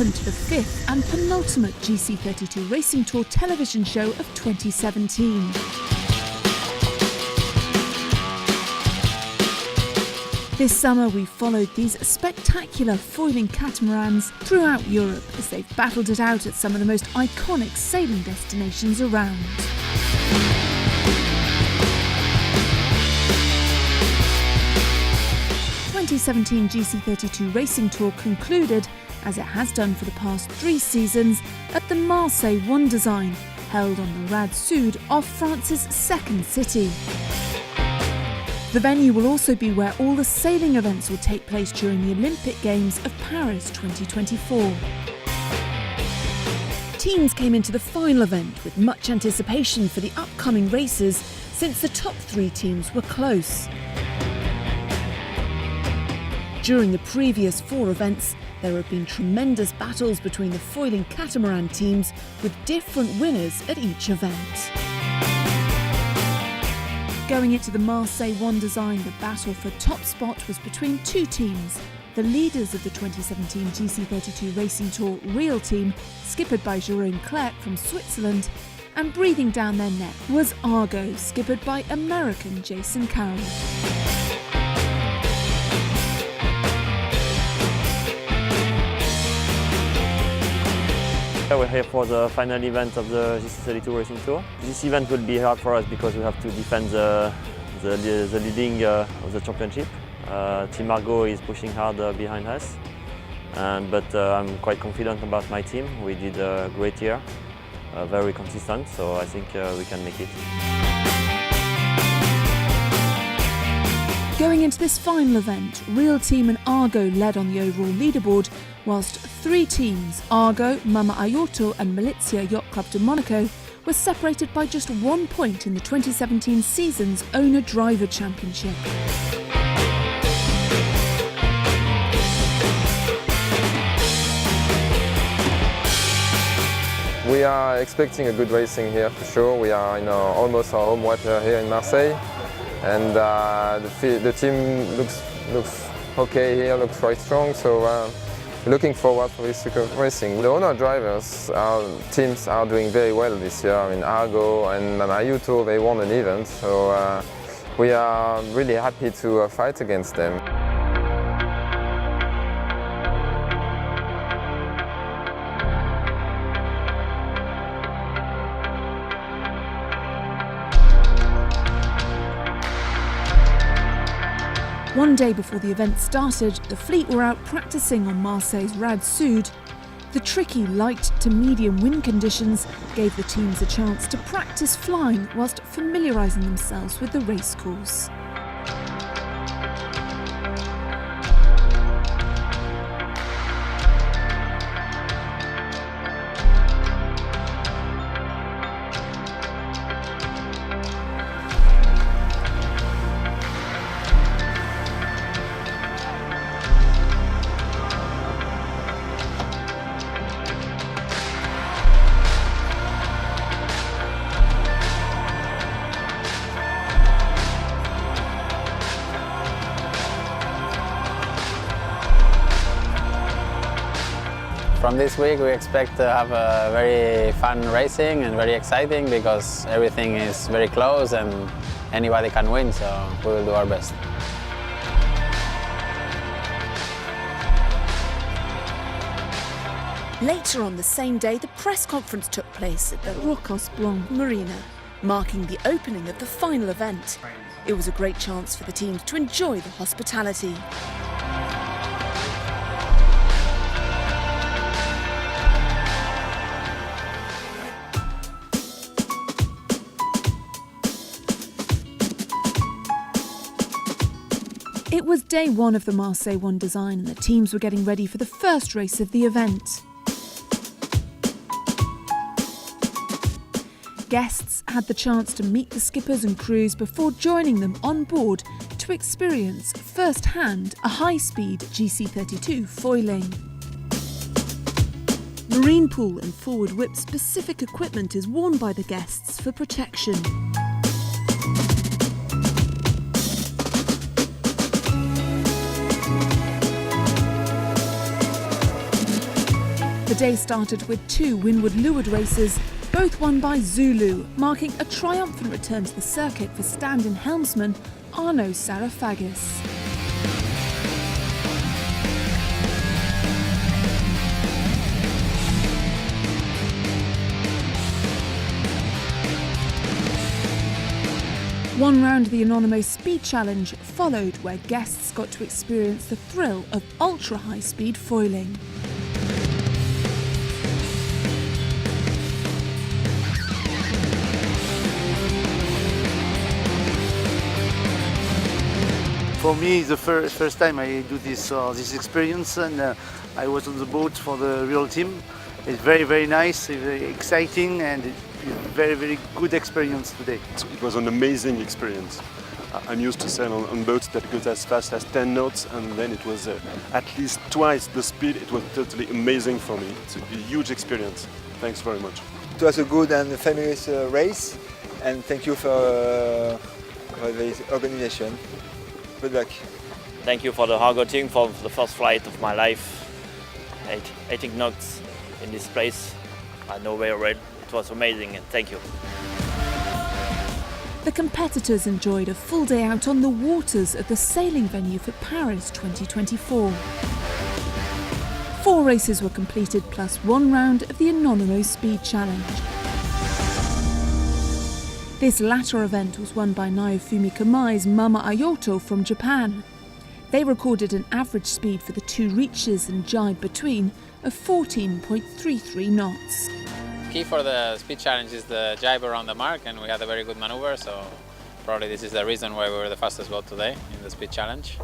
welcome to the fifth and penultimate GC32 Racing Tour television show of 2017. This summer we followed these spectacular foiling catamarans throughout Europe as they've battled it out at some of the most iconic sailing destinations around. The 2017 GC32 Racing Tour concluded, as it has done for the past 3 seasons, at the Marseille One Design, held on the Rad Sud off France's second city. The venue will also be where all the sailing events will take place during the Olympic Games of Paris 2024. Teams came into the final event with much anticipation for the upcoming races, since the top 3 teams were close. During the previous 4 events, there have been tremendous battles between the foiling catamaran teams, with different winners at each event. Going into the Marseille One Design, the battle for top spot was between 2 teams. The leaders of the 2017 GC32 Racing Tour Real Team, skippered by Jerome Clerc from Switzerland, and breathing down their neck was Argo, skippered by American Jason Carroll. We're here for the final event of the GC32 Racing Tour. This event will be hard for us because we have to defend the leading of the championship. Team Argo is pushing hard behind us, but I'm quite confident about my team. We did a great year, very consistent, so I think we can make it. Going into this final event, Real Team and Argo led on the overall leaderboard, whilst 3 teams, Argo, Mama Ayoto and Milizia Yacht Club de Monaco, were separated by just 1 point in the 2017 season's Owner-Driver Championship. We are expecting a good racing here for sure. We are in almost our home water here in Marseille, and the team looks okay here, looks quite strong. So looking forward for this week of racing. The owner drivers, our teams are doing very well this year. I mean, Argo and Ayuto, they won an event, so we are really happy to fight against them. One day before the event started, the fleet were out practicing on Marseille's Rad Sud. The tricky light to medium wind conditions gave the teams a chance to practice flying whilst familiarising themselves with the racecourse. From this week we expect to have a very fun racing and very exciting, because everything is very close and anybody can win, so we will do our best. Later on the same day, the press conference took place at the Rocos Blanc Marina, marking the opening of the final event. It was a great chance for the teams to enjoy the hospitality. It was day 1 of the Marseille One Design, and the teams were getting ready for the first race of the event. Guests had the chance to meet the skippers and crews before joining them on board to experience firsthand a high-speed GC32 foiling. Marine pool and forward whip specific equipment is worn by the guests for protection. The day started with two windward-leeward races, both won by Zulu, marking a triumphant return to the circuit for stand-in helmsman Arnaud Sarafagis. One round of the Anonymous Speed Challenge followed, where guests got to experience the thrill of ultra-high-speed foiling. For me, it's the first time I do this experience, and I was on the boat for the real team. It's very, very nice, very exciting, and very good experience today. It was an amazing experience. I'm used to sail on boats that goes as fast as 10 knots, and then it was at least twice the speed. It was totally amazing for me. It's a huge experience. Thanks very much. It was a good and famous race, and thank you for the organization. Good luck. Thank you for the hard-working for the first flight of my life. 18 knots in this place. I know very well. It was amazing, and thank you. The competitors enjoyed a full day out on the waters at the sailing venue for Paris 2024. 4 races were completed, plus 1 round of the Anonymous Speed Challenge. This latter event was won by Naofumi Kamai's Mama Ayoto from Japan. They recorded an average speed for the 2 reaches and jibe between of 14.33 knots. Key for the speed challenge is the jibe around the mark, and we had a very good maneuver, so probably this is the reason why we were the fastest boat today in the speed challenge.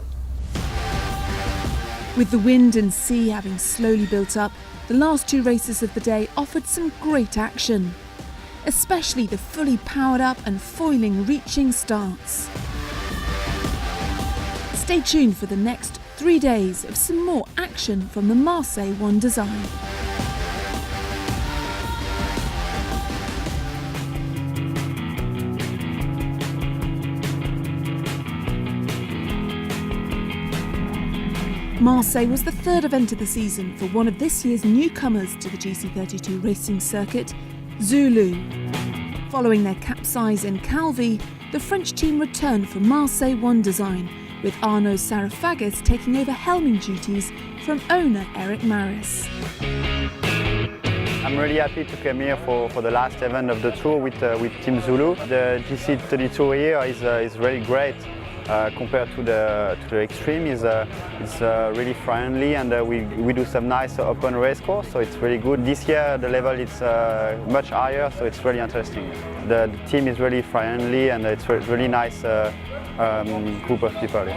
With the wind and sea having slowly built up, the last 2 races of the day offered some great action, especially the fully powered up and foiling reaching starts. Stay tuned for the next 3 days of some more action from the Marseille One Design. Marseille was the 3rd event of the season for one of this year's newcomers to the GC32 racing circuit, Zulu. Following their capsize in Calvi, the French team returned for Marseille One Design, with Arnaud Sarafagis taking over helming duties from owner Eric Maris. I'm really happy to come here for the last event of the tour with Team Zulu. The GC32 here is really great. Compared to the Extreme, is really friendly, and we do some nice open race course, so it's really good. This year the level is much higher, so it's really interesting. The team is really friendly, and it's a really nice group of people.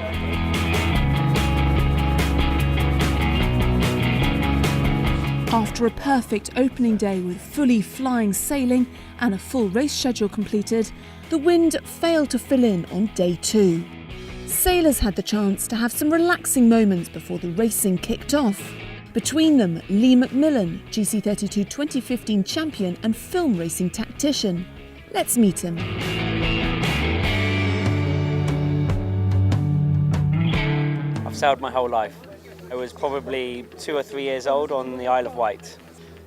After a perfect opening day with fully flying sailing and a full race schedule completed, the wind failed to fill in on day 2. Sailors had the chance to have some relaxing moments before the racing kicked off. Between them, Lee Mcmillan, GC32 2015 champion and film racing tactician. Let's meet him. I've sailed my whole life. I was probably 2 or 3 years old on the Isle of Wight.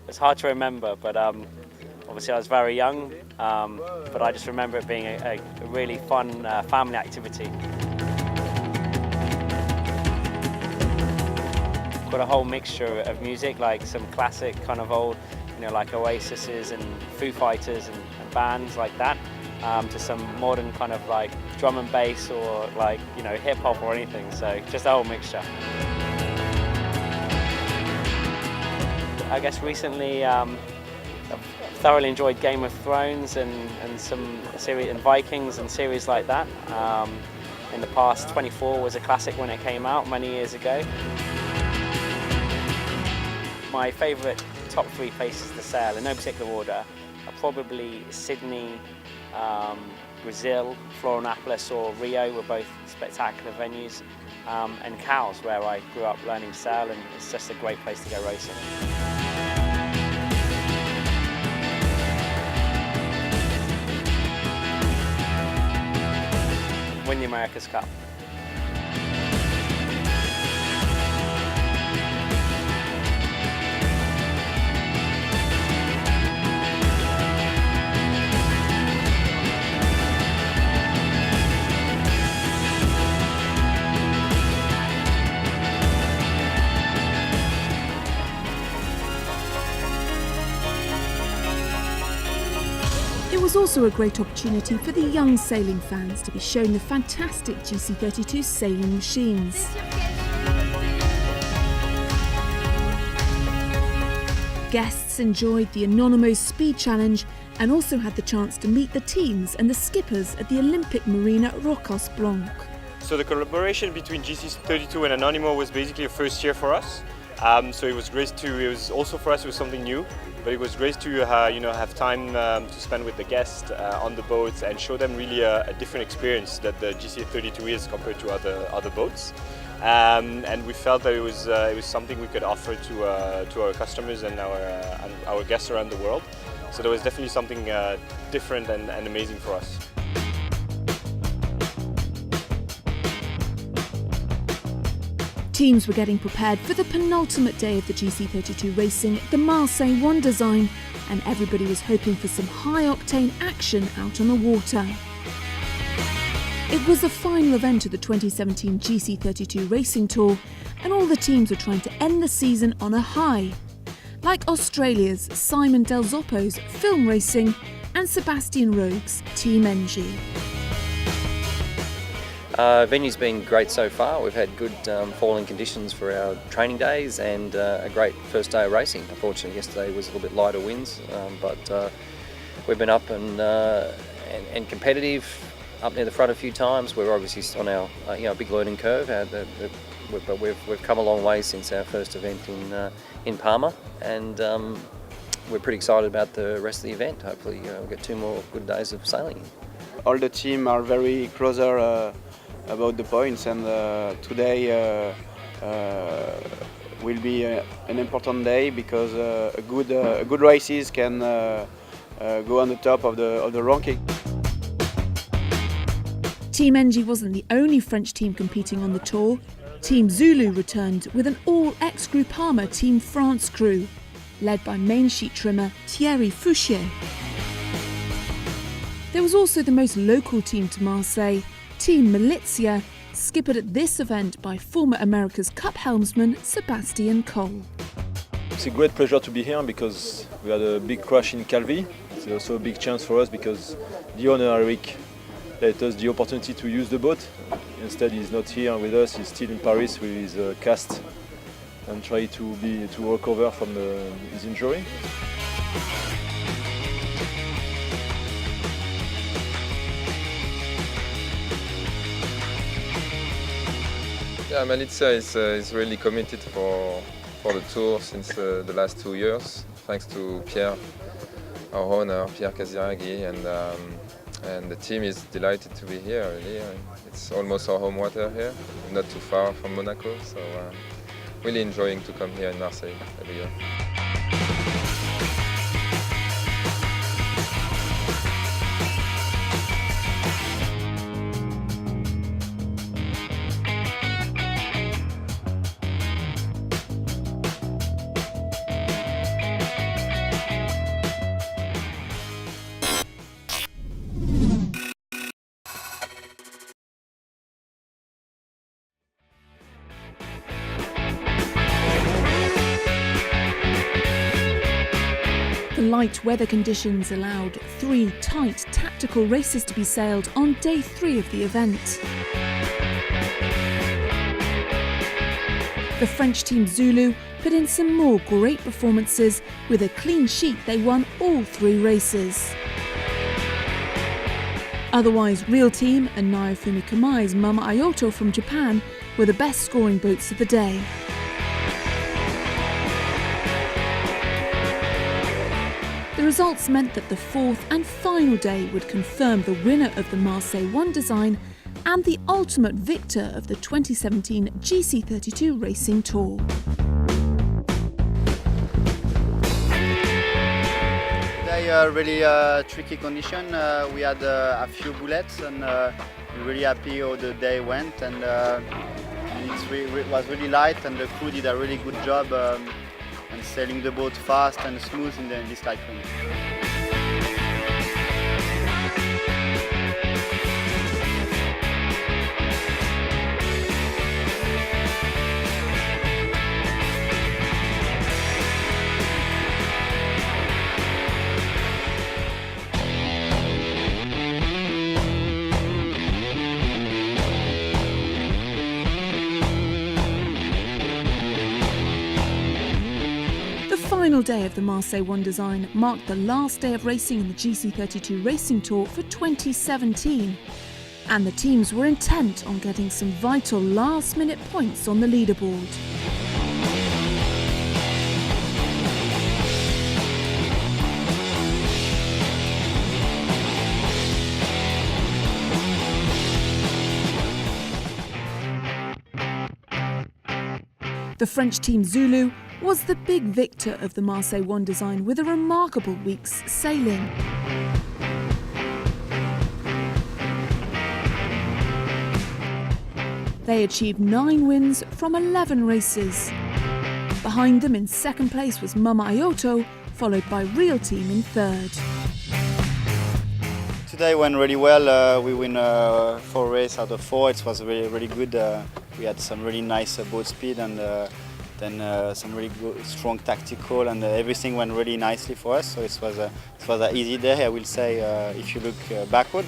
It's hard to remember, but obviously I was very young, but I just remember it being a really fun family activity. Got a whole mixture of music, like some classic kind of old, like Oasis's and Foo Fighters and bands like that, to some modern kind of like drum and bass or like, hip hop or anything. So just a whole mixture. I guess recently I've thoroughly enjoyed Game of Thrones and some series and Vikings and series like that. In the past, 24 was a classic when it came out many years ago. My favourite top 3 places to sail, in no particular order, are probably Sydney, Brazil, Florianópolis or Rio were both spectacular venues, and Cowes, where I grew up learning to sail, and it's just a great place to go racing. Win the America's Cup. was also a great opportunity for the young sailing fans to be shown the fantastic GC32 sailing machines. Guests enjoyed the Anonymous Speed Challenge and also had the chance to meet the teams and the skippers at the Olympic Marina Rocos Blanc. So the collaboration between GC32 and Anonymous was basically a first year for us. So it was great it was also for us, it was something new, but it was great to have time to spend with the guests on the boats and show them really a different experience that the GC32 is compared to other boats. And we felt that it was something we could offer to our customers and our guests around the world. So there was definitely something different and amazing for us. Teams were getting prepared for the penultimate day of the GC32 racing, the Marseille One Design, and everybody was hoping for some high-octane action out on the water. It was the final event of the 2017 GC32 Racing Tour, and all the teams were trying to end the season on a high. Like Australia's Simon Del Zoppo's Film Racing and Sebastian Rogue's Team NG. Venue's been great so far. We've had good falling conditions for our training days and a great first day of racing. Unfortunately, yesterday was a little bit lighter winds, but we've been up and competitive, up near the front a few times. We're obviously on our big learning curve, but we've come a long way since our first event in Palma, and we're pretty excited about the rest of the event. Hopefully, we'll get 2 more good days of sailing. All the team are very closer about the points, and today will be an important day because a good races can go on the top of the ranking. Team NG wasn't the only French team competing on the tour. Team Zulu returned with an all-ex-Groupama Team France crew, led by main sheet trimmer Thierry Fouchier. There was also the most local team to Marseille, Team Militia, skippered at this event by former America's Cup helmsman Sebastian Cole. It's a great pleasure to be here because we had a big crash in Calvi. It's also a big chance for us because the owner, Eric, let us the opportunity to use the boat. Instead, he's not here with us, he's still in Paris with his cast and try to recover from his injury. Yeah, Militia is really committed for the tour since the last 2 years, thanks to Pierre, our owner, Pierre Casiraghi, and the team is delighted to be here. Really, it's almost our home water here, not too far from Monaco, so really enjoying to come here in Marseille every year. Light weather conditions allowed 3 tight tactical races to be sailed on day 3 of the event. The French team Zulu put in some more great performances. With a clean sheet, they won all 3 races. Otherwise, Real Team and Naofumi Kamai's Mama Ayoto from Japan were the best scoring boats of the day. The results meant that the 4th and final day would confirm the winner of the Marseille One Design and the ultimate victor of the 2017 GC32 Racing Tour. Today, really tricky condition. We had a few bullets, and we're really happy how the day went. And it was really light, and the crew did a really good job. And sailing the boat fast and smooth in this light wind. day of the Marseille One Design marked the last day of racing in the GC32 Racing Tour for 2017. And the teams were intent on getting some vital last-minute points on the leaderboard. The French team Zulu was the big victor of the Marseille One Design with a remarkable week's sailing. They achieved 9 wins from 11 races. Behind them in second place was Mama Ayoto, followed by Real Team in third. Today went really well. We win 4 races out of 4. It was really good. We had some really nice boat speed and then some really good, strong tactical, and everything went really nicely for us. So it was an easy day, I will say, if you look backward.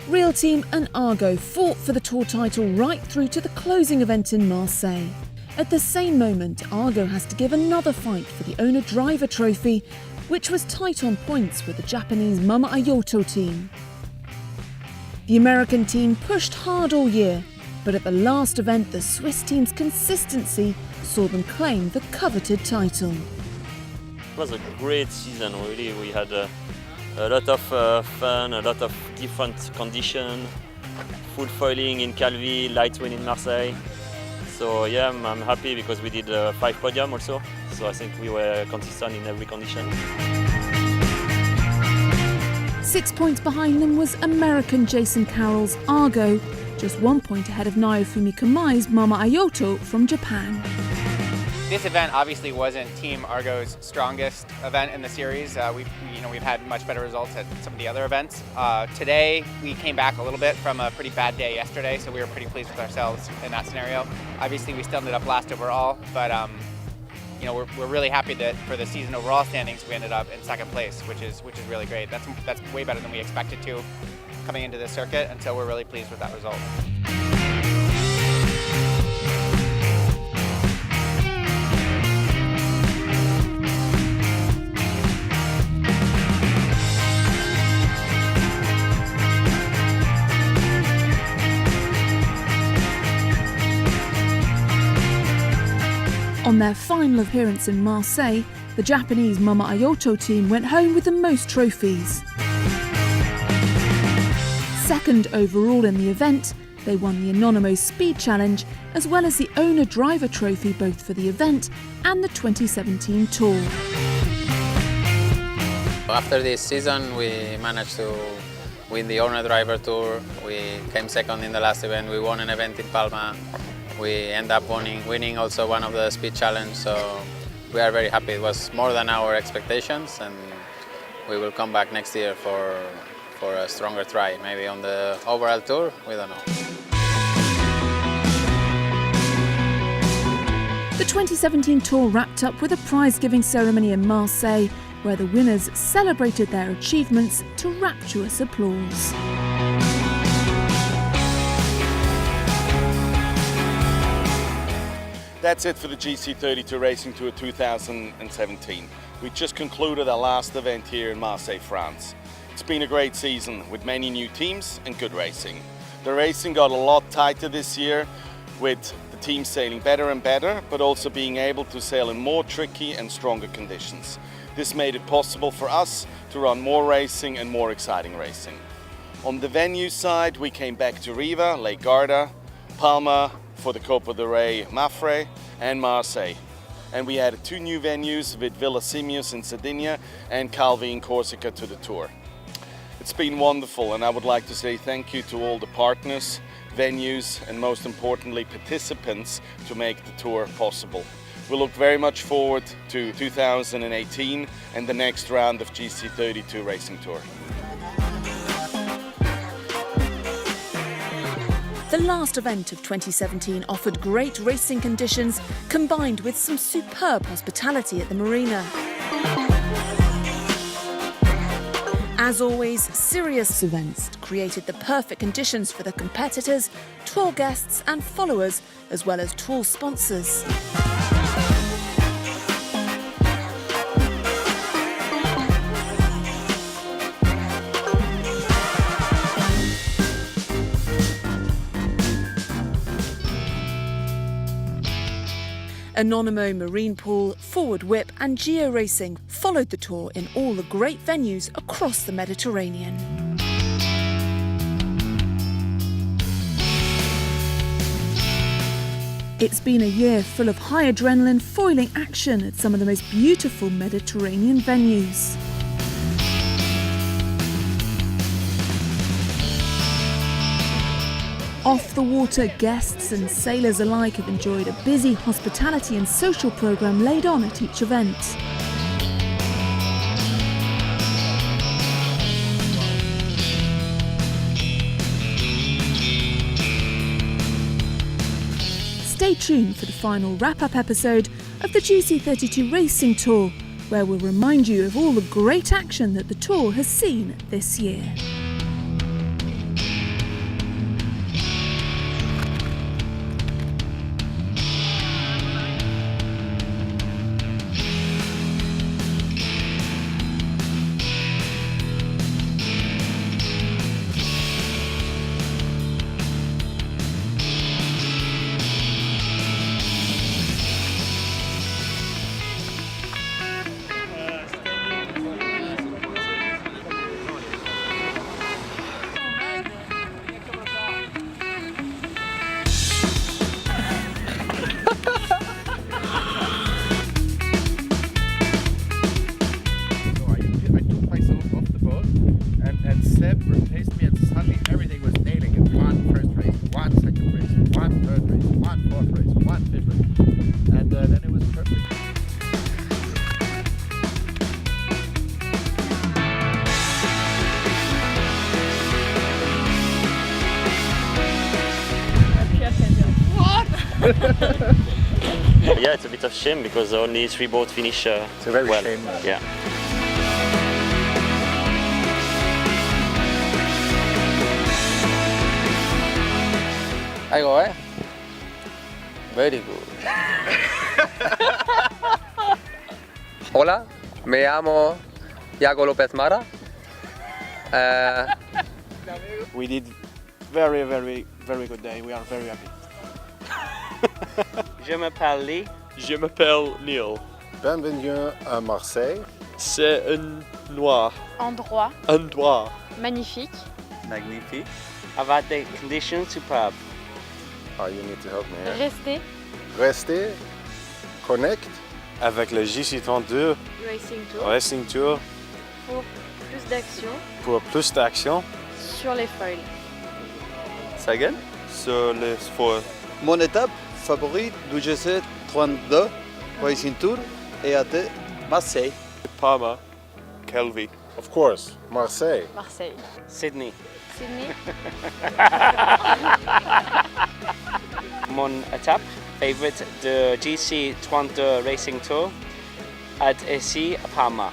Real Team and Argo fought for the Tour title right through to the closing event in Marseille. At the same moment, Argo has to give another fight for the owner-driver trophy, which was tight on points with the Japanese Mama Ayoto team. The American team pushed hard all year, but at the last event, the Swiss team's consistency saw them claim the coveted title. It was a great season, really. We had a lot of fun, a lot of different conditions, full foiling in Calvi, light wind in Marseille. So yeah, I'm happy because we did 5 podium also. So I think we were consistent in every condition. 6 points behind them was American Jason Carroll's Argo, just 1 point ahead of Naofumi Kamai's Mama Ayoto from Japan. This event obviously wasn't Team Argo's strongest event in the series. We've had much better results at some of the other events. Today we came back a little bit from a pretty bad day yesterday, so we were pretty pleased with ourselves in that scenario. Obviously we still ended up last overall, but we're really happy that for the season overall standings we ended up in second place, which is really great. That's way better than we expected to coming into this circuit, and so we're really pleased with that result. On their final appearance in Marseille, the Japanese Mama Ayoto team went home with the most trophies. Second overall in the event, they won the Anonymous Speed Challenge as well as the Owner-Driver Trophy both for the event and the 2017 Tour. After this season we managed to win the Owner-Driver Tour. We came second in the last event. We won an event in Palma. We end up winning also one of the Speed Challenge, so we are very happy. It was more than our expectations, and we will come back next year for a stronger try, maybe on the overall tour, we don't know. The 2017 Tour wrapped up with a prize-giving ceremony in Marseille, where the winners celebrated their achievements to rapturous applause. That's it for the GC32 Racing Tour 2017. We just concluded our last event here in Marseille, France. It's been a great season with many new teams and good racing. The racing got a lot tighter this year with the teams sailing better and better, but also being able to sail in more tricky and stronger conditions. This made it possible for us to run more racing and more exciting racing. On the venue side, we came back to Riva, Lake Garda, Palma for the Copa del Rey Mafre, and Marseille. And we added 2 new venues with Villa Simius in Sardinia and Calvi in Corsica to the tour. It's been wonderful, and I would like to say thank you to all the partners, venues, and most importantly participants to make the tour possible. We look very much forward to 2018 and the next round of GC32 Racing Tour. The last event of 2017 offered great racing conditions combined with some superb hospitality at the marina. As always, Sirius Events created the perfect conditions for the competitors, tour guests and followers, as well as tour sponsors. Anonimo Marine Pool, Forward Whip and Geo Racing followed the tour in all the great venues across the Mediterranean. It's been a year full of high adrenaline foiling action at some of the most beautiful Mediterranean venues. Off the water, guests and sailors alike have enjoyed a busy hospitality and social programme laid on at each event. Stay tuned for the final wrap-up episode of the GC32 Racing Tour, where we'll remind you of all the great action that the tour has seen this year. Seb replaced me and suddenly everything was nailing it. One first race, one second race, one third race, one fourth race, one fifth race. And then it was perfect. Yeah, it's a bit of shame because only 3 boats finish It's a very well. shame. Yeah. I go, eh? Very good. Hola, me llamo Iago Lopez Mara. We did very good day. We are very happy. Je m'appelle Lee. Je m'appelle Neil. Bienvenue à Marseille. C'est un noir. Endroit Endroit. magnifique. Magnifique. About the conditions superb. Oh, you need to help me here. Restez. Restez, connect. Avec le GC32 Racing Tour. Tour Pour plus d'action pour plus d'action sur les foils. Sagan sur les foils. Mon étape favorite du GC32 Racing Tour est à Marseille. Parma. Calvi. Of course, Marseille. Marseille. Sydney. Sydney. Mon étape favorite de GC32 Racing Tour est ici à Parma.